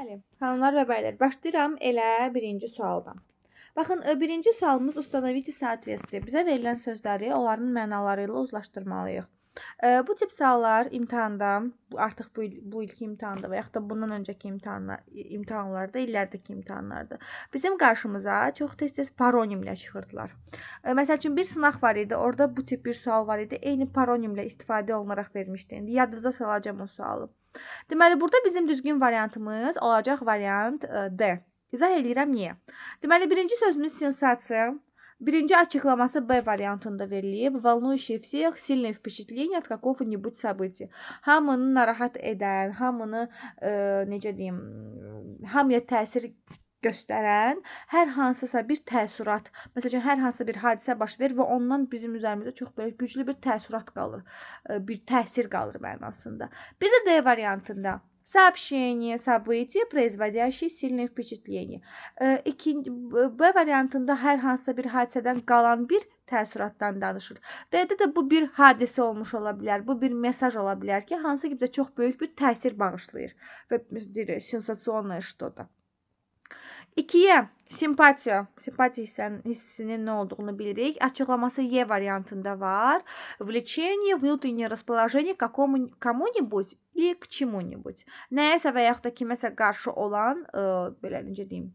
Bəli, xanımlar və bəylər, başlayıram elə birinci sualdan. Baxın, birinci sualımız ustanovite соответствие. Bizə verilən sözləri onların mənaları ilə uzlaşdırmalıyıq. Bu tip suallar imtahanda, artıq bu ilki imtahanda və yaxud da bundan öncəki imtahanlarda, illərdəki imtahanlarda bizim qarşımıza çox tez-tez paronimlə çıxırdılar. Məsəl üçün bir sınaq var idi, orada bu tip bir sual var idi, eyni paronimlə istifadə olunaraq vermişdi. İndi yadınıza salacağım o sualı. Deməli, burada bizim düzgün variantımız olacaq variant D. İzah edirəm niyə. Deməli, birinci sözümüz sensasiya. Birinci açıqlaması B variantında verilib. Волнующие всех сильное впечатление от какого-нибудь события. Hamını narahat edən, hamını necə deyim, hamıya təsir göstərən hər hansısa bir təəssürat, məsələn, hər hansısa bir hadisə baş verir və ondan bizim üzərimizdə çox belə güclü bir təəssürat qalır, bir təsir qalır mənasında. Bir də D variantında сообщение, событие, производящее сильное впечатление. B variantında hər hansısa bir hadisədən qalan bir təəssüratdan danışır. D-də də bu bir hadisə olmuş ola bilər, bu bir mesaj ola bilər ki, hansı ki bizə çox böyük bir təsir bağışlayır və biz deyirik, sensasionное что-то. 2-yə simpatiya. Simpatiya hissinin nə olduğunu bilirik. Açıqlaması Y variantında var. Влечение, внутреннее расположение к кому-нибудь или к чему-нибудь. Nəyəsə və yaxud da kiməsə qarşı olan, belə necə deyim,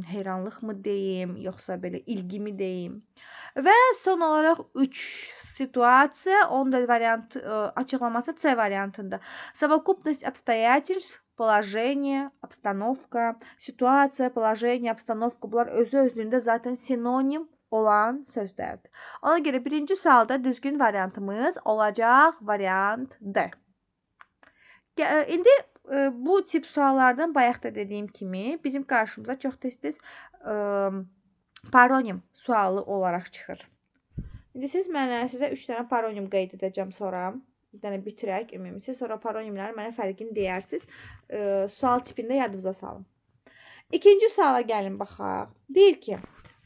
heyranlıqmı deyim, yoxsa belə ilgimi deyim. Və son olaraq 3 situasiya, onun da variant açıqlaması C variantında. Совокупность обстоятельств, положение, обстановка, situasiya, положение, обстановка bunlar özü-özlüyündə zaten sinonim olan sözlərdir. Ona görə birinci sualda düzgün variantımız olacaq variant D. İndi bu tip suallardan bayaq da dediyim kimi bizim qarşımıza çox tez-tez paronim sualı olaraq çıxır. İndi sizə 3 dənə paronim qeyd edəcəm sonra. Bir dənə bitirək ümumisi, sonra paronimlərin mənə fərqini deyərsiniz. Sual tipində yadınıza salın. İkinci suala gəlin baxaq. Deyir ki,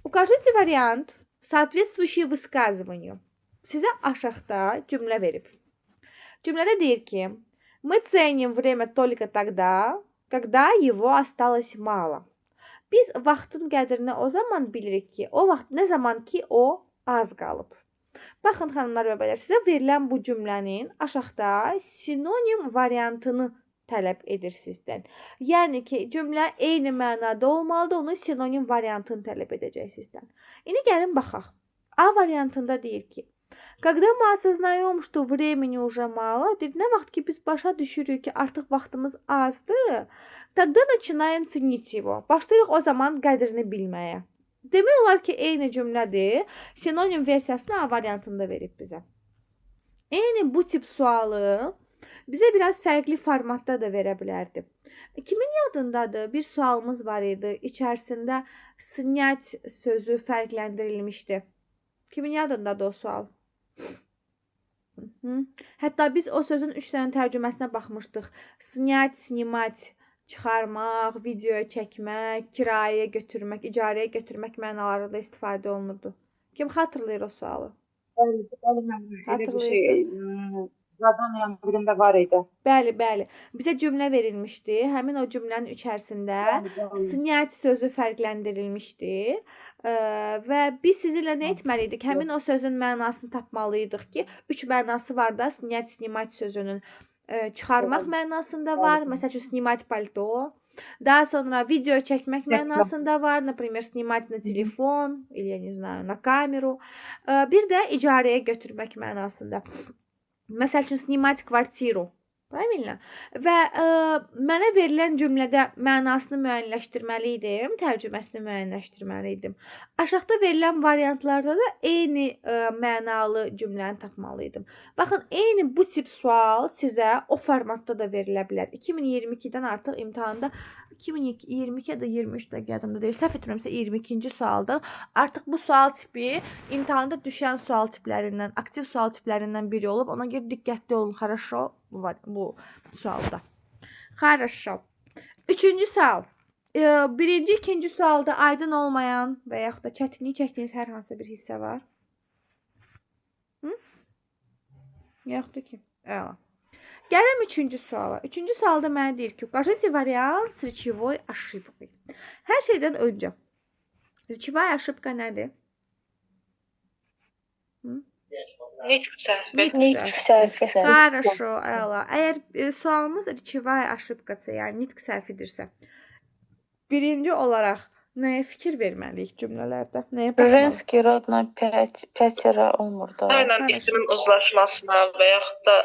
укажите вариант, соответствующий высказыванию. Sizə aşağıda cümlə verib. Cümlədə deyir ki, мы ценим время только тогда, когда его осталось мало. Biz vaxtın qədrini o zaman bilirik ki, o vaxt nə zaman ki o az qalıb. Baxın xanımlar və bəylər, sizə verilən bu cümlənin aşağıda sinonim variantını tələb edir sizdən. Yəni ki, cümlə eyni mənada olmalıdır, onun sinonim variantını tələb edəcək sizdən. İndi gəlin baxaq. A variantında deyir ki, когда мы осознаем, что времени уже мало, deyir, nə vaxt ki biz başa düşürük ki, artıq vaxtımız azdır, тогда начинаем ценить его. Başlayırıq o zaman qədrini bilməyə. Demək olar ki, eyni cümlədir. Sinonim versiyasını A variantında verib bizə. Eyni bu tip sualı bizə biraz fərqli formatda da verə bilərdi. Kimin yadındadır? Bir sualımız var idi. İçərisində снять sözü fərqləndirilmişdi. Kimin yadındadır o sual? Hətta biz o sözün 3 dənə tərcüməsinə baxmışdıq. Снять, снимать, çıxarmaq, videoya çəkmək, kirayəyə götürmək, icarəyə götürmək mənalarında istifadə olunurdu. Kim xatırlayır o sualı? Hatırlayırsınız. Zaten birində var idi. Bəli. Bizə cümlə verilmişdi. Həmin o cümlənin içərisində снять sözü fərqləndirilmişdi. Və biz sizinlə nə etməliydik? Həmin o sözün mənasını tapmalıydıq ki, 3 mənası var da снять, снимать sözünün. Çıxarmaq mənasında var. Məsəl üçün снимать пальто. Daha sonra video çəkmək mənasında var. Например, снимать на телефон или я не знаю, на камеру. Bir də icarəyə götürmək mənasında. Məsəl üçün снимать квартиру. Правильно? Və mənə verilən cümlədə mənasını müəyyənləşdirməli idim, tərcüməsini müəyyənləşdirməli idim. Aşağıda verilən variantlarda da eyni mənalı cümləni tapmalı idim. Baxın, eyni bu tip sual sizə o formatda da verilə bilər. 2022-dən artıq imtahanda 2022 ya da 23 də yadımda deyil. Səhv etmirəmsə 22-ci sualdan artıq bu sual tipi imtahanda düşən sual tiplərindən, aktiv sual tiplərindən biri olub. Ona görə diqqətli olun. Хорошо bu sualda. Хорошо. Üçüncü sual. Birinci, ikinci sualda aydın olmayan və yaxud da çətinlik çəkdiyiniz hər hansı bir hissə var? Yoxdur ki. Əla. Gələm üçüncü suala. Üçüncü sualda mənə deyir ki, укажите вариант с речевой ошибкой. Hər şeydən öncə rечевая ошибка nədir? Nitq səhvi. Nitq Nitq səhvi. səhvi. Хорошо, əla. Əgər sualımız rечевая ошибкаsə, yəni nitq səhvidirsə, birinci olaraq nəyə fikir verməliyik cümlələrdə? Nəyə baxmalıyıq? Женский род на 5 olmur da. Aynen ismin uzlaşmasına və yaxud da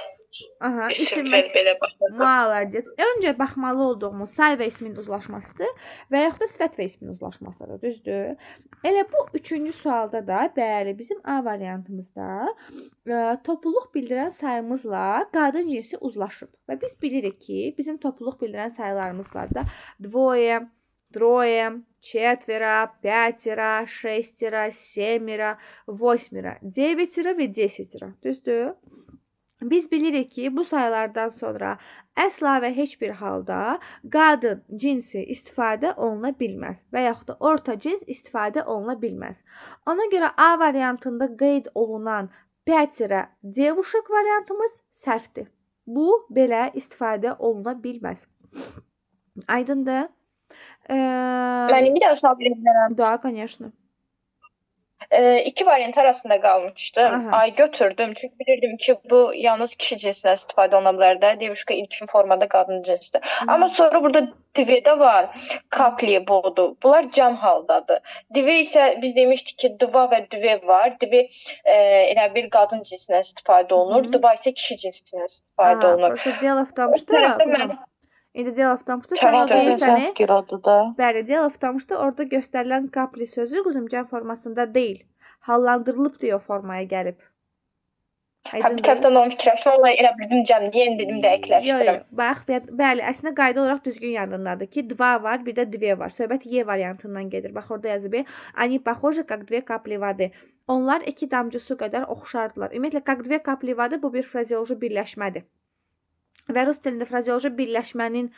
Aha, isim isim və və belə baxırıq. Maladies. Öncə baxmalı olduğumuz say və ismin uzlaşmasıdır və yaxud da sifət və ismin uzlaşmasıdır, düzdür? Elə bu üçüncü sualda da, bəli, bizim A variantımızda topluluq bildirən sayımızla qadın cinsi uzlaşıb. Və biz bilirik ki, bizim topluluq bildirən sayılarımız var da, двое, трое, четверо, пятеро, шестеро, семеро, восьмеро, девятеро və десятеро, düzdür? Biz bilirik ki, bu sayılardan sonra əsla və heç bir halda qadın cinsi istifadə oluna bilməz və yaxud da orta cins istifadə oluna bilməz. Ona görə A variantında qeyd olunan пятеро девушек variantımız səhvdir. Bu belə istifadə oluna bilməz. Aydındır? Mən bir daha sual verir bilərəm. Da, конечно. İki variant arasında qalmışdım. Aha. Ay götürdüm. Çünki bilirdim ki, bu yalnız kişi cinsindən istifadə oluna bilər də. Devuşka ilkin formada qadın cinsdir. Amma sonra burada divedə var. Kapli budur. Bunlar cəm haldadır. Dive isə biz demişdik ki, dva və dive var. Dive elə bir qadın cinsindən istifadə olunur. Dva isə kişi cinsindən istifadə olunur. Просто дело в том, что Mən İndi дело в том, что sən o deyirsən, Женский rodu da. bəli, дело в том, что orada göstərilən kapli sözü quzum cəm formasında deyil. Hallandırılıb deyə o formaya gəlib. bir tərəfdən onu fikirləşdim, amma elə bildim cəmliyə dedim dəqiqləşdirim. Bax, bəli, əslində qayda olaraq düzgün yadındadır ki, два var, bir də две var. Söhbət Y variantından gedir. Bax, orada yazıb, они похожи как две капли воды. Onlar iki damcı su qədər oxşardılar. Ümumiyyətlə, как две капли воды bu bir frazeoloji birləşmədir. Və rus dilində frazeoloji birləşmənin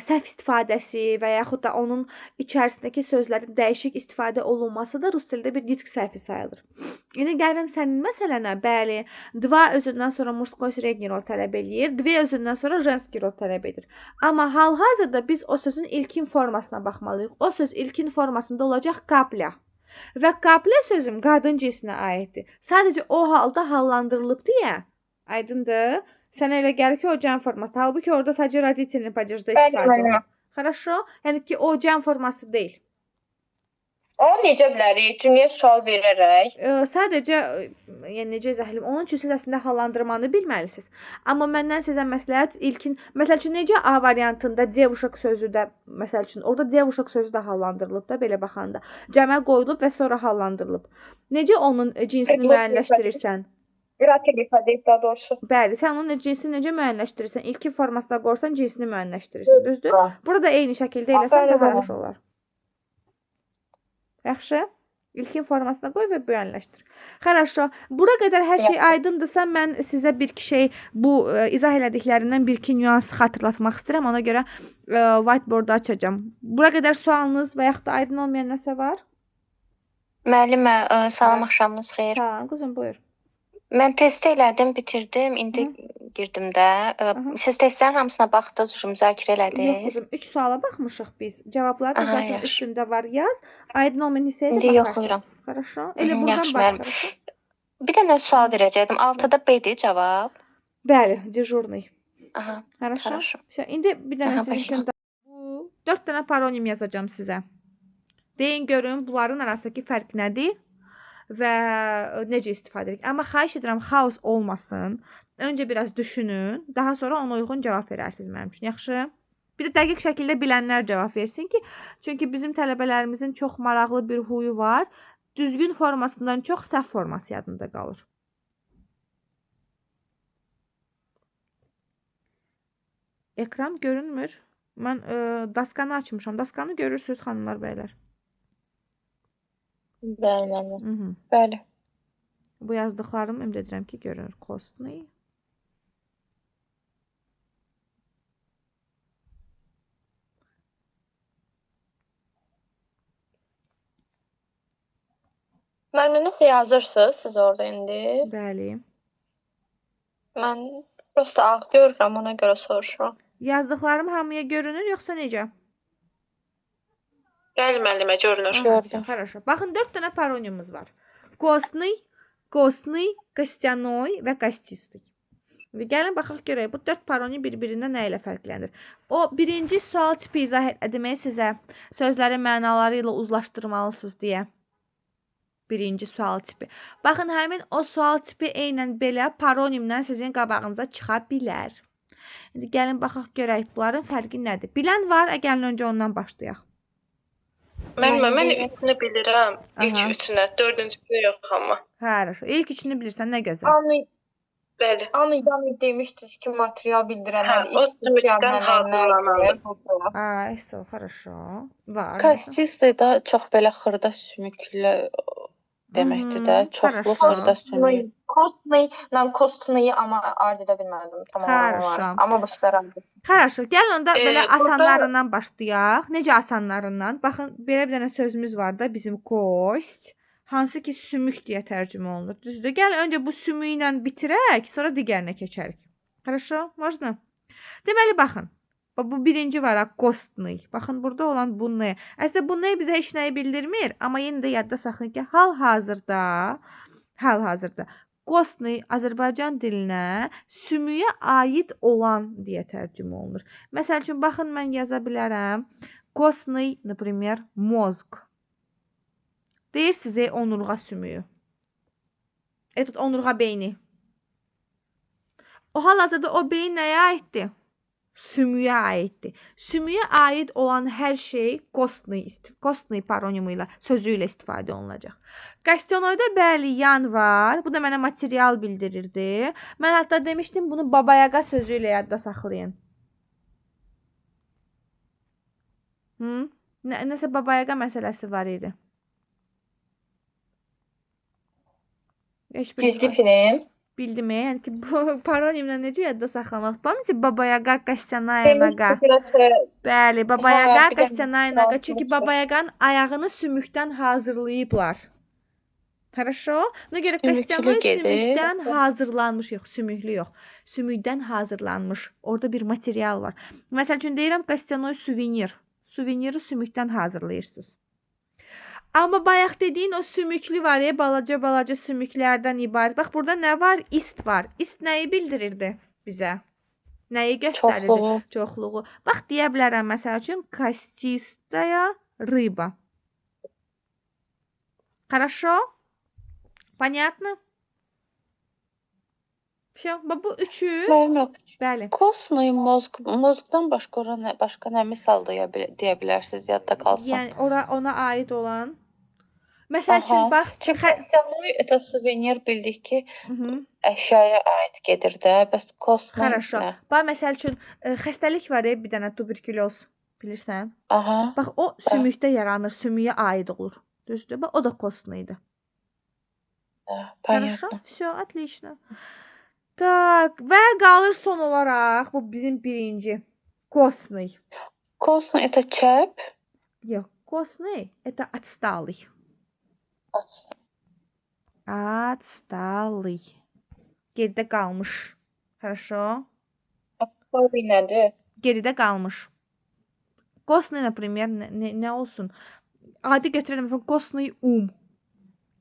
səhv istifadəsi və yaxud da onun içərisindəki sözlərin dəyişik istifadə olunması da rus dilində bir nitq səhvi sayılır. İndi gəlirəm sənin məsələnə, bəli, два özündən sonra mужской средний rod tələb eləyir, две özündən sonra женский rod tələb edir. Amma hal-hazırda biz o sözün ilkin formasına baxmalıyıq. O söz ilkin formasında olacaq kapля. Və kapля sözüm qadın cinsinə aiddir. Sadəcə o halda hallandırılıb deyə, aydındır? Sənə elə gəlir ki, o cəm forması. Halbuki orada sadəcə родительный падежdə istifadə olunur. Хорошо? Yəni ki, o cəm forması deyil. Onu necə bilərik? Cümləyə sual verərək. Sadəcə, yəni necə izah edim? Onun üçün siz əslində hallandırmanı bilməlisiniz. Amma məndən sizə məsləhət ilkin, məsəl üçün necə A variantında девушек sözü də, məsəl üçün orada девушек sözü də hallandırılıb da belə baxanda. Cəmə qoyulub və sonra hallandırılıb. Necə onun cinsini müəyyənləşdirirsən? Qratil ifadə daha doğrusu. Bəli, sən onun cinsini necə müəyyənləşdirirsən? İlkin formasında qoysan cinsini müəyyənləşdirirsən, düzdür? Burada eyni şəkildə eləsən daha yaxşı olar. Yaxşı? İlkin formasına qoy və müəyyənləşdir. Хорошо. Bura qədər hər şey aydındırsa, mən sizə bir-iki şey bu izah elədiklərimdən bir-iki nüans xatırlatmaq istəyirəm. Ona görə whiteboard-u açacağam. Bura qədər sualınız və yaxud da aydın olmayan nəsə var? Müəllimə, salam axşamınız xeyir. Salam, qızım, buyur. Mən test elədim, bitirdim. İndi girdim də. Siz testlərin hamısına baxdınız, müzakirə Yox, elədiniz. qızım, 3 suala baxmışıq biz. Cavablar da Aha, zaten yaxşı. üstündə var. Yaz. Aydın olmayan hissəyə də İndi baxarsan. yoxlayıram. Хорошо. Elə buradan Yaxşı, bax. müəllim. Хорошо. Bir dənə sual verəcəkdim. 6-da B-dir cavab. Bəli, dejurный. Aha, Хорошо. хорошо. Все, indi bir dənə Aha, sizin başla. üçün bu 4 dənə paronim yazacağam sizə. Deyin görün bunların arasındakı fərq nədir və necə istifadə edirik. Amma xahiş edirəm xaos olmasın. Öncə biraz düşünün, daha sonra ona uyğun cavab verərsiniz mənim üçün. Yaxşı? Bir də dəqiq şəkildə bilənlər cavab versin ki, çünki bizim tələbələrimizin çox maraqlı bir huyu var. Düzgün formasından çox səhv forması yadında qalır. Ekran görünmür. Mən daskanı açmışam. Daskanı görürsünüz xanımlar, bəylər. Bəli, müəllim. Mhm. Bəli. Bu yazdıqlarım ümid edirəm ki, görünür. Kostny. Müəllimə nəsə yazırsınız siz orada indi? Bəli. Mən Prosta ağ görürəm, ona görə soruşuram. Yazdıqlarım hamıya görünür, yoxsa necə? Bəli, müəllimə, görünür. Aha, Gördüm. хорошо. Baxın 4 dənə paronimimiz var. Kostный, kostный, kostяной və kostистый. İndi gəlin baxaq görək bu 4 paronim bir-birindən nə ilə fərqlənir. O birinci sual tipi izah etmək sizə sözlərin mənaları ilə uzlaşdırmalısınız deyə. Birinci sual tipi. Baxın həmin o sual tipi eynən belə paronimdən sizin qabağınıza çıxa bilər. İndi gəlin baxaq görək bunların fərqi nədir. Bilən var, gəlin öncə ondan başlayaq. Müəllimə, mən üçünü bilirəm. İlk Aha. üçünə, dördüncüsü yox amma. Хорошо. İlk üçünü bilirsən, nə gözəl. Bəli. Yəni demişdiniz ki, material bildirənlər Hə, o sümükdən hazırlanandır. Ay, so, хорошо. Var. Kastistə də çox belə xırda sümüklü deməkdir də, çoxlu xırda sümük. Kostnayı amma ard edə bilmədim tam Хорошо. olaraq. Amma başlar ard. Хорошо. Gəlin onda belə burada- asanlarından başlayaq. Necə asanlarından? Baxın, belə bir dənə sözümüz var da bizim kost. Hansı ki sümük deyə tərcümə olunur. Düzdür? Gəl öncə bu sümüyü ilə bitirək, sonra digərinə keçərik. Хорошо? Можно? Deməli baxın. Bu birinci var, kostный. Baxın burada olan bunny. Əslində bunny bizə heç nəyi bildirmir, amma yenə də yadda saxlayın ki, hal-hazırda kostный Azərbaycan dilinə sümüyə aid olan deyə tərcümə olunur. Məsəl üçün baxın mən yaza bilərəm. Kostный, например, mozq. Deyir sizə onurğa sümüyü. Этот onurğa beyni. O hal-hazırda o beyin nəyə aiddir? Sümüyə aiddir. Sümüyə aid olan hər şey kostный paronimi ilə, sözü ilə istifadə olunacaq. Kostnoyda bəli yan var. Bu da mənə material bildirirdi. Mən hətta demişdim bunu babayaqa sözü ilə yadda saxlayın. Nəsə babayaqa məsələsi var idi. Cizgi film. Bildim, yəni ki, bu paronimlə necə yadda saxlamaq? Помните, Baba-Yaqa, Kostyanaya Naqa? Bəli, Baba-Yaqa, Kostyanaya Naqa. Çünki Baba-Yaqanın ayağını sümükdən hazırlayıblar. Хорошо? Ona görə Kostyanay sümükdən hazırlanmış, yox, sümüklü yox. Sümükdən hazırlanmış. Orada bir material var. Məsəl üçün deyirəm Kostyanay suvenir. Suveniri sümükdən hazırlayırsınız. Amma bayaq dediyin o sümüklü var ya, balaca sümüklərdən ibarət. Bax, burada nə var? İst var. İst nəyi bildirirdi bizə? Nəyi göstərirdi? Çoxluğu. Bax, deyə bilərəm, məsəl üçün, kostistaya rıba. Хорошо? Понятно? Все, bu üçü. Bəli. Kostный mozqdan başqa nə misal deyə bilərsiniz, yadda qalsın. Yəni ona aid olan. Məsəl üçün bax, Kostnoy это suvenir bildik ki, əşyaya aid gedir də, bəs kostnoy хорошо. Bax, məsəl üçün xəstəlik var ya, bir dənə tuberkuloz, bilirsən? Aha. Bax, o sümükdə yaranır, sümüyə aid olur. Düzdür? Bax, o da kostnoydu. Хорошо? Все, отлично. Так, və qalır son olaraq, bu bizim birinci. Kostnoy. Kostnoy это çəp? Yox, kostnoy это отсталый. Отсталый. Geridə qalmış. Хорошо? Отсталый nədir? Geridə qalmış. Kostnoy, например, nə olsun? Adi götürəlim, kostnoy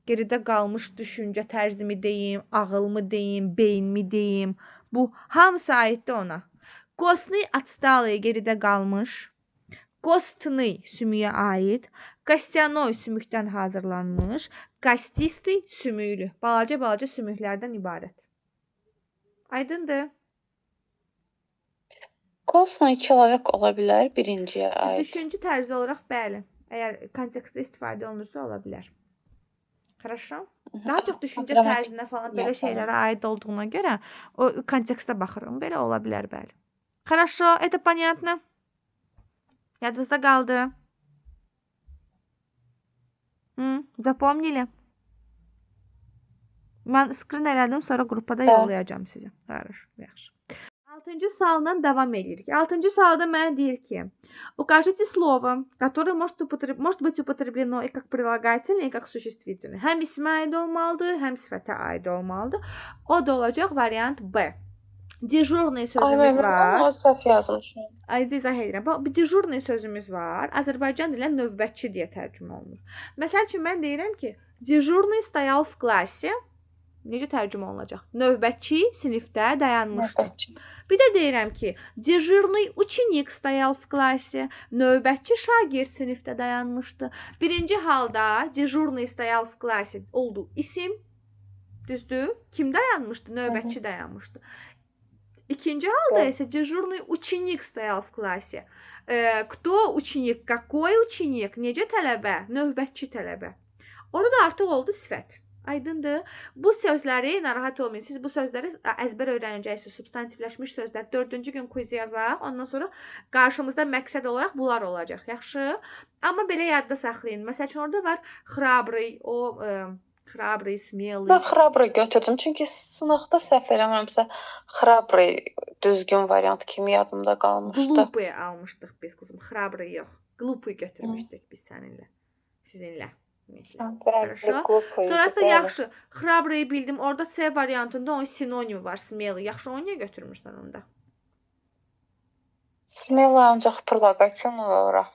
Geridə qalmış düşüncə tərzimi deyim, ağılımı deyim, beynimi deyim. Bu hamısı aiddir ona. Kostnoy отсталый geridə qalmış. Kostnoy sümüyə aid. Kostyanay sümükdən hazırlanmış. Kostistый sümüklü. Balaca sümüklərdən ibarət. Aydındır? Kostnoy kilavək ola bilər birinciyə aid. Düşüncə tərzi olaraq bəli. Əgər kontekstdə istifadə olunursa ola bilər. Хорошо? Daha çox düşüncə tərzinə falan belə şeylərə aid olduğuna görə o kontekstə baxırım. Belə ola bilər bəli. Хорошо, это понятно? Yadınızda qaldı? Запомнили? Mən skrin elədim, sonra qrupada yollayacağam sizə. Yaxşı. 6-cı sualdan davam edirik. 6-cı sualda mənə deyir ki, укажите слово, которое может быть употреблено и как прилагательное, и как существительное. Həm ismə aid olmalıdır, həm sifətə aid olmalıdır. O da olacaq variant B. Dejurный Ay, sözümüz mən var. onu səhv yazmışam. Ay izah edirəm. Bax, bir dejurный sözümüz var. Azərbaycan dilində növbətçi deyə tərcümə olunur. Məsəl üçün mən deyirəm ki, dejurный стоял в классе. Necə tərcümə olunacaq? Növbətçi sinifdə dayanmışdı. Bir də deyirəm ki, dejurный ученик стоял в классе. Növbətçi şagird sinifdə dayanmışdı. Birinci halda dejurный стоял в классе oldu isim. Düzdür? Kim dayanmışdı? Növbətçi dayanmışdı. İkinci halda isə dejurный ученик стоял в классе. Кто ученик? Какой ученик? Necə tələbə? Növbətçi tələbə. Orada artıq oldu sifət. Aydındır. Bu sözləri narahat olmayın. Siz bu sözləri əzbər öyrənəcəksiniz. Substantivləşmiş sözlər. 4-cü gün quiz yazaq. Ondan sonra qarşımızda məqsəd olaraq bunlar olacaq. Yaxşı? Amma belə yadda saxlayın. Məsəl üçün orada var xrabrый, o xrabrый, смелый. Mən xrabrый götürdüm. Çünki sınaqda səhv eləmirəmsə xrabrый düzgün variant kimi yadımda qalmışdı. Glupый almışdıq biz quzum. Xrabrый yox. Glupый götürmüşdük biz səninlə. Sizinlə. Хорошо. Sonrasında yaxşı. Xrabrıyı bildim. Orada C variantında onun sinonimi var. Смелый. Yaxşı, onu niyə götürmüşsən onda? Смелый ancaq прилагательный olaraq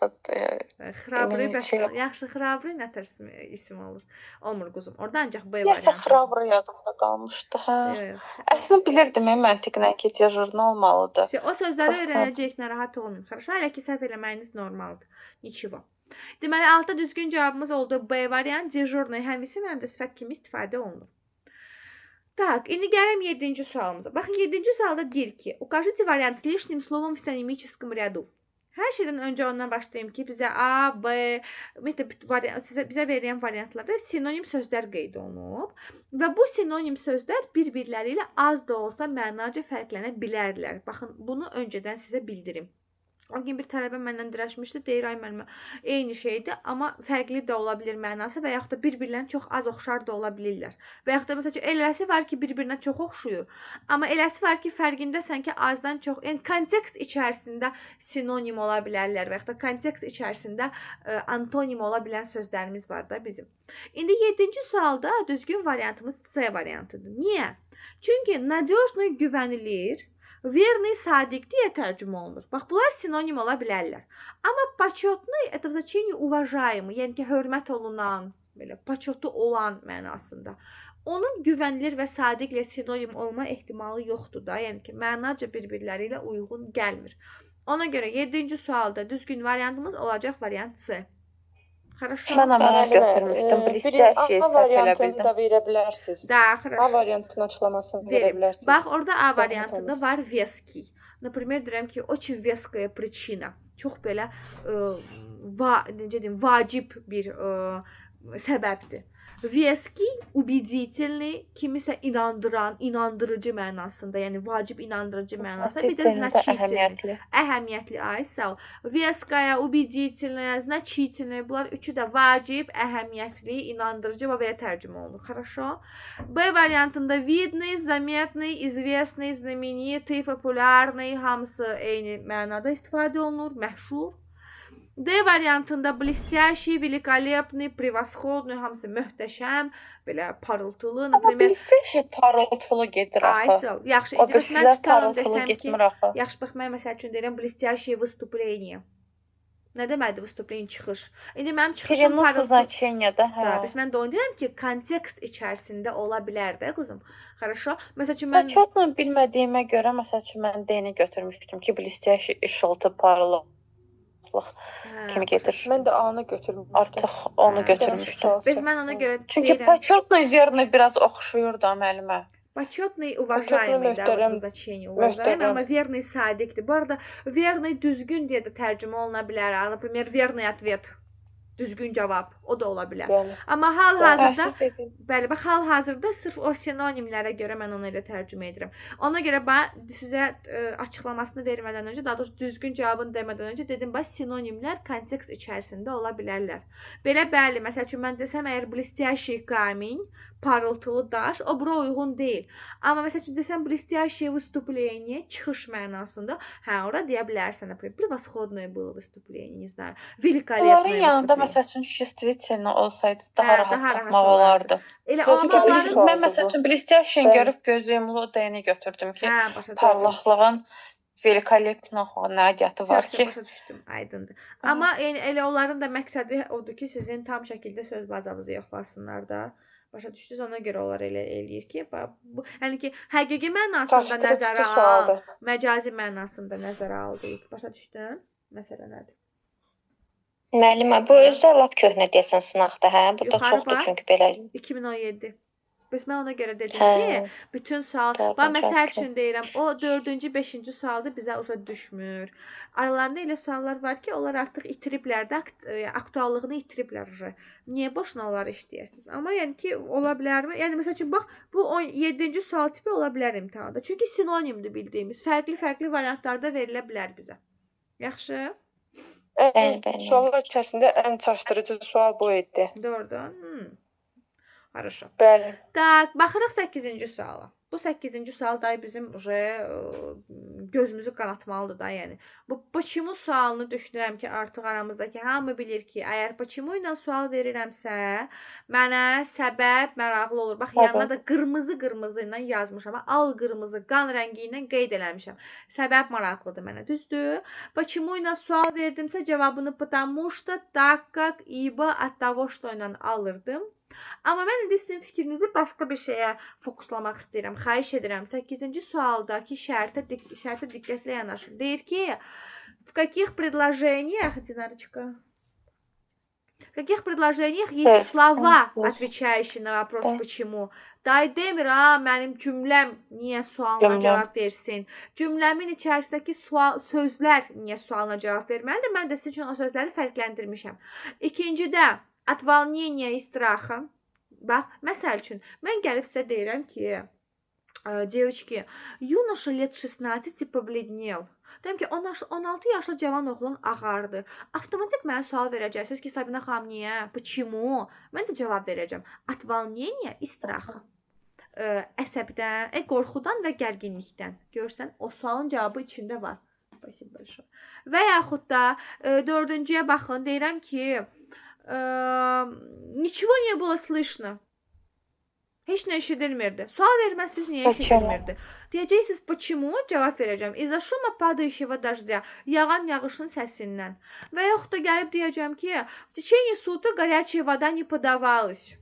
Xrabrıy bəs. Yaxşı, xrabrıy nə tər isim olur? Olmur quzum. Orada ancaq B variantı. Yaxşı, xrabrıy yadımda qalmışdı. Hə. Əslində bilirdim, məntiqlə ki, dejurный olmalıdır. O sözləri öyrənəcəyik, narahat olmayın. Хорошо, hələ ki səhv eləməyiniz normaldır. Niçivo. Deməli, altta düzgün cavabımız oldu B variant. Dejurный həm isim, həm də sifət kimi istifadə olunur. Так, indi gələm 7-ci sualımıza. Baxın, 7-ci sualda deyir ki, укажите вариант с лишним словом в синонимическом ряду. Hər şeydən öncə ondan başlayayım ki, bizə A, B, bizə verilən variantlarda sinonim sözlər qeyd olunub və bu sinonim sözlər bir-birləri ilə az da olsa mənaca fərqlənə bilərlər. Baxın, bunu öncədən sizə bildirim. O gün bir tələbə məndən dirəşmişdi, deyir, ay müəllimə, eyni şeydir, amma fərqli də ola bilər mənası və yaxud da bir-birlərinə çox az oxşar da ola bilirlər. Və yaxud da məsəl üçün eləsi var ki, bir-birinə çox oxşuyur, amma eləsi var ki, fərqindəsən ki, azdan çox, yəni kontekst içərisində sinonim ola bilərlər və yaxud da kontekst içərisində antonim ola bilən sözlərimiz var da bizim. İndi 7-ci sualda düzgün variantımız C variantıdır. Niyə? Çünki надежный, güvənilir, verный, sadiq deyə tərcümə olunur. Bax, bunlar sinonim ola bilərlər. Amma почетный это в значении уважаемый, yəni ki, hörmət olunan, belə почету olan mənasında. Onun güvənilir və sadiqlə sinonim olma ehtimalı yoxdur da, yəni ki, mənaca bir-birləri ilə uyğun gəlmir. Ona görə 7-ci sualda düzgün variantımız olacaq variant C. Хорошо. Mən əmələ götürmüşdüm. Блестящие A variantını da verə bilərsiniz. Da, хорошо. A variantının açıqlamasını verə bilərsiniz. Bax, orada A variantında var веский. Например, deyirəm ki, очень веская причина. Çox belə necə deyim, vacib bir səbəbdir. Веский, убедительный, kimisə inandıran, inandırıcı mənasında, yəni vacib inandırıcı mənasında, bir də значительный, əhəmiyyətli, ay sağ ol. Веская, убедительная, значительная, bunlar üçü də vacib, əhəmiyyətli, inandırıcı və belə tərcümə olunur. Хорошо? B variantında видный, заметный, известный, знаменитый, популярный, hamısı eyni mənada istifadə olunur, məşhur. D variantında блестящий, великолепный, превосходный, hamısı möhtəşəm, belə parıltılı, например. Блестящий parıltılı gedir axı. Aysel, yaxşı, indi bəs mən tutalım desəm ki, yaxşı, bax, mən məsəl üçün deyirəm, блестящее выступление. Nə deməkdir vыступление, çıxış? İndi mənim çıxışım parıltılı. Da, bəs mən də onu deyirəm ki, kontekst içərisində ola bilər də, quzum. Хорошо? Məsəl üçün mən... Çatla bilmədiyimə görə, məsəl üçün mən D-ni götürmüşdüm ki, блестящий, işıltı, parılıq kimi gedir. Mən də A-nı götürmüşdüm. Artıq onu götürmüşdüm. Biz mən ona görə çünki почетный, верный biraz oxşuyur da müəllimə. Почетный, уважаемый, да, вот значение уважаемый, amma верный sadiqdir. Bu arada верный düzgün deyə də tərcümə oluna bilər. Например, верный ответ. Düzgün cavab, o da ola bilər. Yəni. Amma hal-hazırda, bəli, bax, hal-hazırda sırf o sinonimlərə görə mən onu elə tərcümə edirəm. Ona görə sizə açıqlamasını vermədən öncə, daha doğrusu düzgün cavabını demədən öncə dedim, bax, sinonimlər kontekst içərisində ola bilərlər. Belə, bəli, məsəl üçün mən desəm, əgər блестящий камень, parıltılı daş, o bura uyğun deyil. Amma məsəl üçün desəm, блестящее выступление, çıxış mənasında, hə, ora deyə bilərsən, например, превосходное было выступление, не знаю, великолепное выступление. məsəl üçün şistiviçelin olsaydı daha Hə, rahat daha rahat tapmaq olardı. olardı. Elə Gözü amma görür, onların mən məsəl üçün PlayStation Bəli. görüb göz yumulu DN götürdüm ki, hə, başa düşdüm. parlaqlığın velikolepno nədiyyatı var Səhv ki. başa düşdüm, aydındır. Amma yəni elə onların da məqsədi odur ki, sizin tam şəkildə söz bazanızı yoxlasınlar da. Başa düşdünüz? Ona görə onlar elə eləyir ki, bu yəni ki, həqiqi mənasında nəzərə al, sualdır. məcazi mənasında nəzərə al deyib. Başa düşdün? Məsələ nədir? Müəllimə, bu özü lap köhnə deyəsən sınaqda, hə? Bu da Yuxarı çoxdur bax. çünki belə. 2017. Bəs mən ona görə dedim Hə. ki, bütün sual, Doğru, bax məsəl doğru. üçün deyirəm, o 4-cü, 5-ci sualda bizə uşa düşmür. Aralarında elə suallar var ki, onlar artıq itiriblər də, aktuallığını itiriblər uşa. Niyə boşuna onları işləyəsiniz? Amma yəni ki, ola bilərmi? Yəni məsəl üçün bax, bu 7-ci sual tipi ola bilər imtahanda. Çünki sinonimdir bildiyimiz. Fərqli-fərqli variantlarda verilə bilər bizə. Yaxşı? Bəli. Suallar içərisində ən çaşdırıcı sual bu idi. Doğrudan. Хорошо. Bəli. Tak, baxırıq 8-ci suala. Bu 8-ci sual da bizim gözümüzü qanatmalıdır da, yəni. Bu почему sualını düşünürəm ki, artıq aramızdakı hamı bilir ki, əgər почему ilə sual verirəmsə, mənə səbəb maraqlı olur. Bax, yanına da qırmızı ilə yazmışam. Al qırmızı qan rəngi ilə qeyd eləmişəm. Səbəb maraqlıdır mənə, düzdür? Почему ilə sual verdimsə, cavabını потому что, так как, ибо, от того, что ilə alırdım. Amma mən indi sizin fikrinizi başqa bir şeyə fokuslamaq istəyirəm. Xahiş edirəm. 8-ci sualdakı şərtə diqqətlə yanaşın. Deyir ki, в каких предложениях, Динарочка, в каких предложениях есть слова, отвечающие на вопрос почему. Day demir, mənim cümləm niyə sualına cavab versin. Cümləmin içərisindəki sözlər niyə sualına cavab verməlidir? Mən də sizin üçün o sözləri fərqləndirmişəm. İkincidə, от волнения и страха. Bax, məsəl üçün, mən gəlib sizə deyirəm ki, девочки, юноша лет 16 побледнел. Deyirəm ki, 16 yaşlı cavan oğlan ağardı. Avtomatik mənə sual verəcəksiniz ki, Sabina xanım, niyə? Почему? Mən də cavab verəcəm. От волнения и страха. Əsəbdən, qorxudan və gərginlikdən. Görsən, o sualın cavabı içində var. Спасибо большое. Və yaxud da 4-cüyə baxın, deyirəm ki, nичего не было слышно. Heç nə eşidilmirdi. Sual verməzsiniz, niyə eşidilmirdi? Deyəcəksiniz, почему? Cavab verəcəm. Из-за шума падающего дождя. Yağan yağışın səsindən. Və yaxud da gəlib deyəcəm ki, в течение суток горячая вода не подавалась.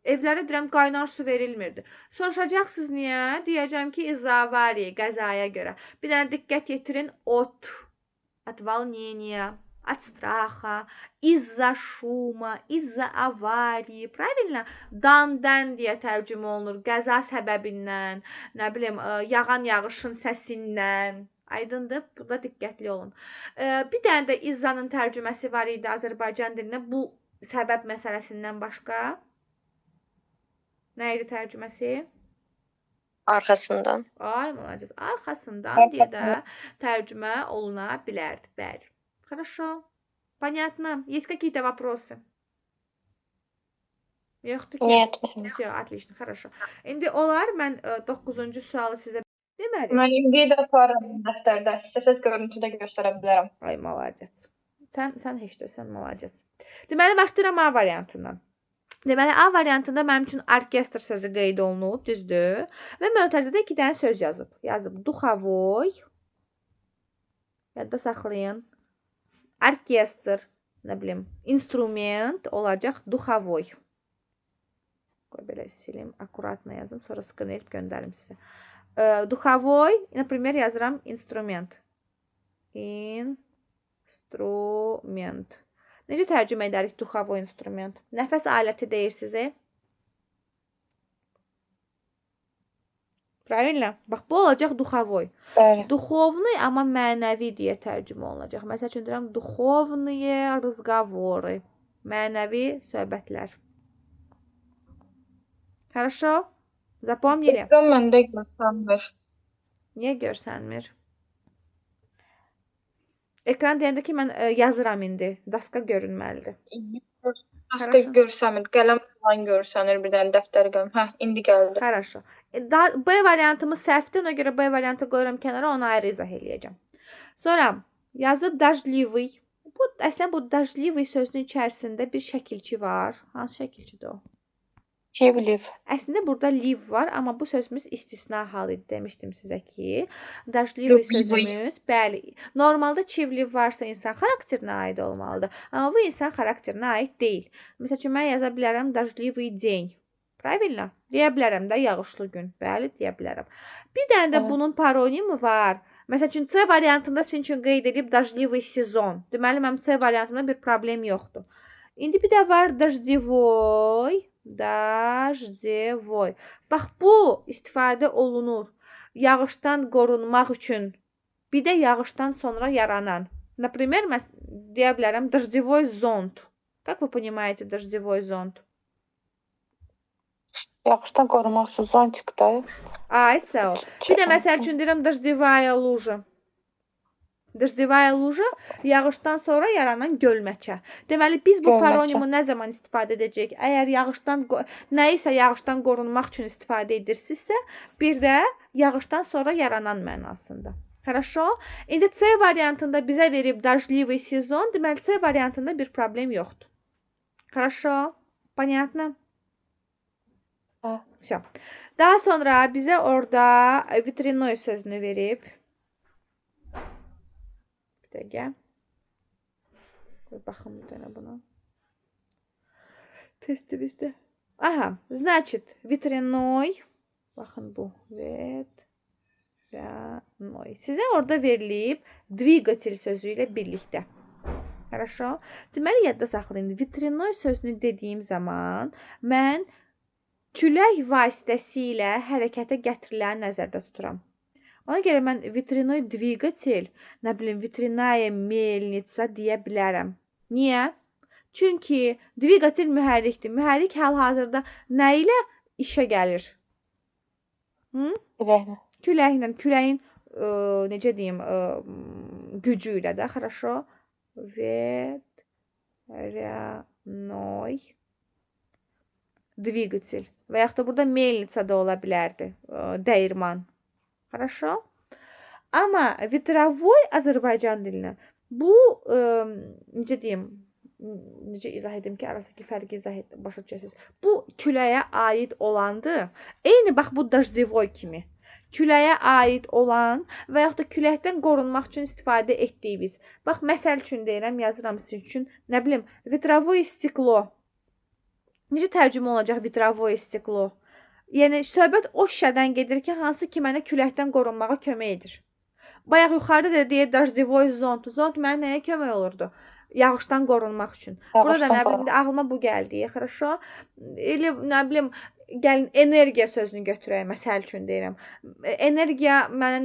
Evlərə deyirəm, qaynar su verilmirdi. Soruşacaqsınız niyə? Deyəcəm ki, из-за аварии, qəzaya görə. Bir dənə diqqət yetirin, от волнения, от страха, из-за шума, из-за аварии. Правильно? Dan-dən deyə tərcümə olunur. Qəza səbəbindən, nə bilim, yağan yağışın səsindən. Aydındır? Burada diqqətli olun. Bir dənə də izzanın tərcüməsi var idi Azərbaycan dilinə. Bu səbəb məsələsindən başqa. Nə idi tərcüməsi? Arxasından. Ay, молодец. Arxasından deyə də tərcümə oluna bilərdi. Bəli. Хорошо. Понятно? Есть какие-то вопросы? Yoxdur ki? Нет. Все, отлично, хорошо. İndi olar, mən 9-cu sualı sizə deməli. Mən indi də aparıram dəftərdə. İstəsəz görüntüdə göstərə bilərəm. Ay, молодец. Sən heç də, sən молодец. Deməli, başlayıram A variantından. Deməli, A variantında mənim üçün orkestr sözü qeyd olunub, düzdür? Və mötərizədə 2 dənə söz yazıb. Yazıb духовой. Yadda saxlayın. Orkestr, nə bilim, instrument olacaq духовой. Qoy belə silim, akkuratla yazım, sonra skan edib göndərim sizə. Духовой, например, yazıram instrument. Instrument. Necə tərcümə edərik духовой instrument? Nəfəs aləti deyirsiniz. Правильно? Bax, bu olacaq духовой. Bəli. Духовный, amma mənəvi deyə tərcümə olunacaq. Məsəl üçün deyirəm, духовные разговоры. Mənəvi söhbətlər. Хорошо? Запомнили? Ekran məndə göstərmir. Niyə görsənmir? Ekran deyəndə ki, mən yazıram indi. Daska görünməlidir. Daska görsənmir. Qələm falan görsənir bir dənə dəftər qələm. Hə, indi gəldi. Хорошо. B variantımız səhvdir, ona görə B variantı qoyuram kənara, onu ayrı izah eləyəcəm. Sonra yazıb дождливый. Əslində bu dajlivi sözünün içərisində bir şəkilçi var. Hansı şəkilçidir o? Kivliv. Əslində burada liv var, amma bu sözümüz istisna hal idi demişdim sizə ki. Dajlivi sözümüz, bəli, normalda çivliv varsa insan xarakterinə aid olmalıdır. Amma bu insan xarakterinə aid deyil. Məsəl üçün mən yaza bilərəm dajlivi день. Правильно? Deyə bilərəm də yağışlı gün. Bəli, deyə bilərəm. Bir dənə də bunun paronimi var. Məsəl üçün C variantında sizin üçün qeyd edib dajlivi sezon. Deməli mənim C variantında bir problem yoxdur. İndi bir də var dajdivoy. Dajdivoy. Bax bu istifadə olunur yağışdan qorunmaq üçün. Bir də yağışdan sonra yaranan. Например, mən deyə bilərəm дождевой зонт. Как вы понимаете дождевой зонт? Yağışdan qorumaq üçün zontikdə. Ay, sağ ol. Bir də məsəl üçün deyirəm дождевая лужа. Dождевая лужа yağışdan sonra yaranan gölməçə. Deməli biz bu paronimi nə zaman istifadə edəcəyik? Əgər nəyisə yağışdan qorunmaq üçün istifadə edirsinizsə, bir də yağışdan sonra yaranan mənasında. Хорошо? İndi C variantında bizə verib дождливый сезон, deməli C variantında bir problem yoxdur. Хорошо? Понятно? Всё. Daha sonra bizə orada ветряной sözünü verib. Bir dəqiqə. Baxım bir dənə buna. Testimizdə. Aha, значит, ветряной. Baxın bu. Ветряной. Sizə orada verilib двигатель sözü ilə birlikdə. Хорошо? Deməli yadda saxlayın. Ветряной sözünü dediyim zaman mən külək vasitəsilə hərəkətə gətiriləni nəzərdə tuturam. Ona görə mən ветряной двигатель, nə bilim, ветряная мельница deyə bilərəm. Niyə? Çünki двигатель mühərrikdir. Mühərrik hal-hazırda nə ilə işə gəlir? Küləklə. Küləklə, küləyin necə deyim, gücü ilə də, хорошо? Ветряной двигатель. Və yaxud da burada mельница da ola bilərdi, dəyirman. Хорошо? Amma ветровой Azərbaycan dilinə bu necə deyim, necə izah edim ki, arasındakı fərqi izah etdim, başa düşəsiniz. Bu küləyə aid olandır. Eyni bax bu dождевой kimi. Küləyə aid olan və yaxud da küləkdən qorunmaq üçün istifadə etdiyimiz. Bax məsəl üçün deyirəm, yazıram sizin üçün. Nə bilim, ветровое стекло. Necə tərcümə olacaq ветровое стекло? Yəni söhbət o şüşədən gedir ki, hansı ki mənə küləkdən qorunmağa kömək edir. Bayaq yuxarıda da deyə dождевой зонт. Zont mənə nəyə kömək olurdu? Yağışdan qorunmaq üçün. Burada da nə bilim ağlıma bu gəldi. Хорошо? Elə nə bilim gəlin energiya sözünü götürək, məsəl üçün deyirəm. Enerjiya mənə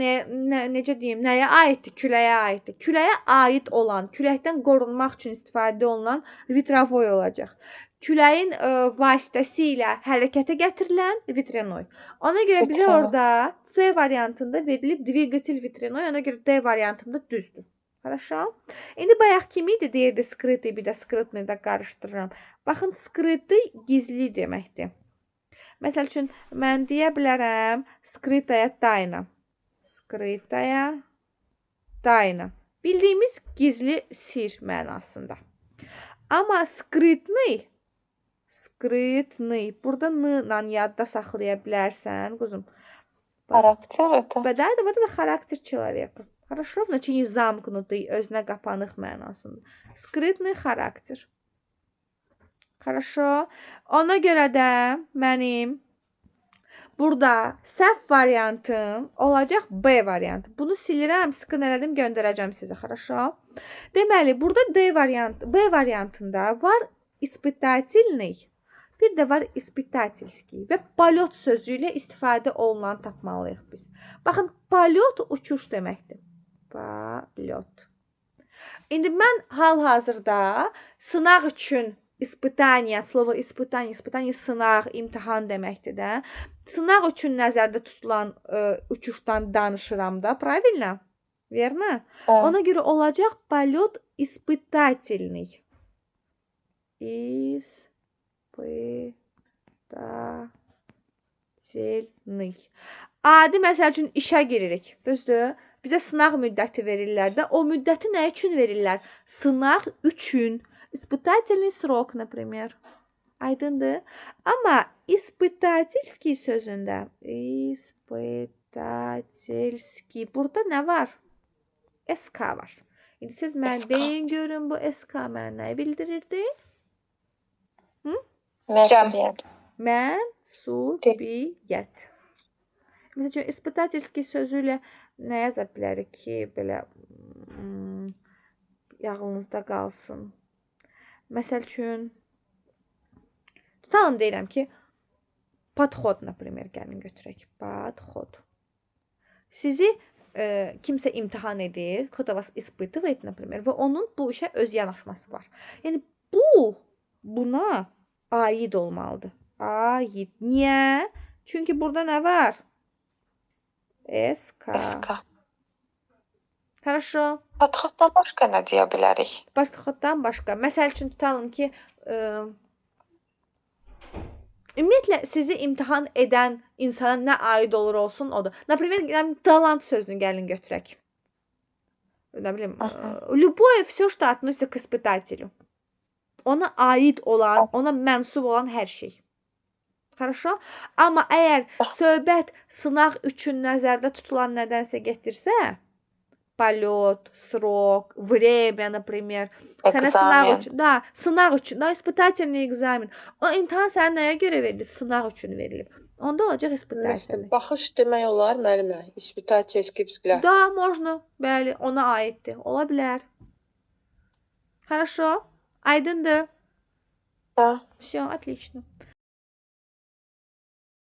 necə deyim, nəyə aiddir? Küləyə aiddir. Küləyə aid olan, küləkdən qorunmaq üçün istifadə olunan ветровой olacaq. Küləyin vasitəsilə hərəkətə gətirilən ветряной. Ona görə bizə orada C variantında verilib двигатель ветряной, ona görə D variantında düzdür. Хорошо? İndi bayaq kimi idi? Deyirdi skrytый, bir də skrytный da qarışdırıram. Baxın, skrytый gizli deməkdir. Məsəl üçün mən deyə bilərəm skrytая tayna. Skrytaya tayna. Bildiyimiz gizli sir mənasında. Amma skrytный burada n-la yadda saxlaya bilərsən, quzum. Xarakter это. Да, это характер человека. Хорошо, в значении замкнутый, özünə qapanıq mənasında. Skrytный xarakter. Хорошо. Ona görə də mənim burada səhv variantım olacaq B variantı. Bunu silirəm, skın elədim, göndərəcəm sizə. Хорошо. Deməli, burada B variantında var испытательный, bir də var испытательский və полет sözü ilə istifadə olunan tapmalıyıq biz. Baxın, полет uçuş deməkdir. Полет. İndi mən hal-hazırda sınaq üçün испытание, slovo испытание sınaq, imtahan deməkdir də. Sınaq üçün nəzərdə tutulan uçuşdan danışıram da, правильно? Верно? Ona görə olacaq полет испытательный. İspitательный. Adi məsəl üçün işə giririk. Düzdür? bizə sınaq müddəti verirlər də. O müddəti nə üçün verirlər? Sınaq üçün. Испытательный срок, например. Aydındır? Amma испытательский sözündə испытательский burada nə var? SK var. İndi siz mən deyin görün bu SK mənə nə bildirirdi? Məsuliyyət. Mənsubiyyət. Məsəl üçün испытательский sözü ilə nə yaza bilərik ki, belə yağınızda qalsın. Məsəl üçün tutalım deyirəm ki, подход, например, gəlin götürək. Подход. Sizi kimsə imtahan edir, кто-то вас испытывает, например, və onun bu işə öz yanaşması var. Yəni bu buna aid olmalıdır. Aid. Niyə? Çünki burada nə var? SK. Хорошо. Podxoddan başqa nə deyə bilərik? Podxoddan başqa. Məsəl üçün tutalım ki, ümumiyyətlə sizi imtahan edən insana nə aid olur olsun odur. Например, талант sözünü gəlin götürək. Ne bileyim, любое все, что относится к испытателю. Ona aid olan, ona mənsub olan hər şey. Хорошо? Amma əgər söhbət sınaq üçün nəzərdə tutulan nədənsə getirsə, полет, срок, время, например. Sənə sınaq üçün, sınaq üçün, испытательный экзамен. O imtahan sənə nəyə görə verilib? Sınaq üçün verilib. Onda olacaq испытательный. Baxış demək olar müəllimə. İspitательский взгляд. Da, можно. Bəli, ona aiddir. Ola bilər. Хорошо? Aydındır? Da. Все, отлично.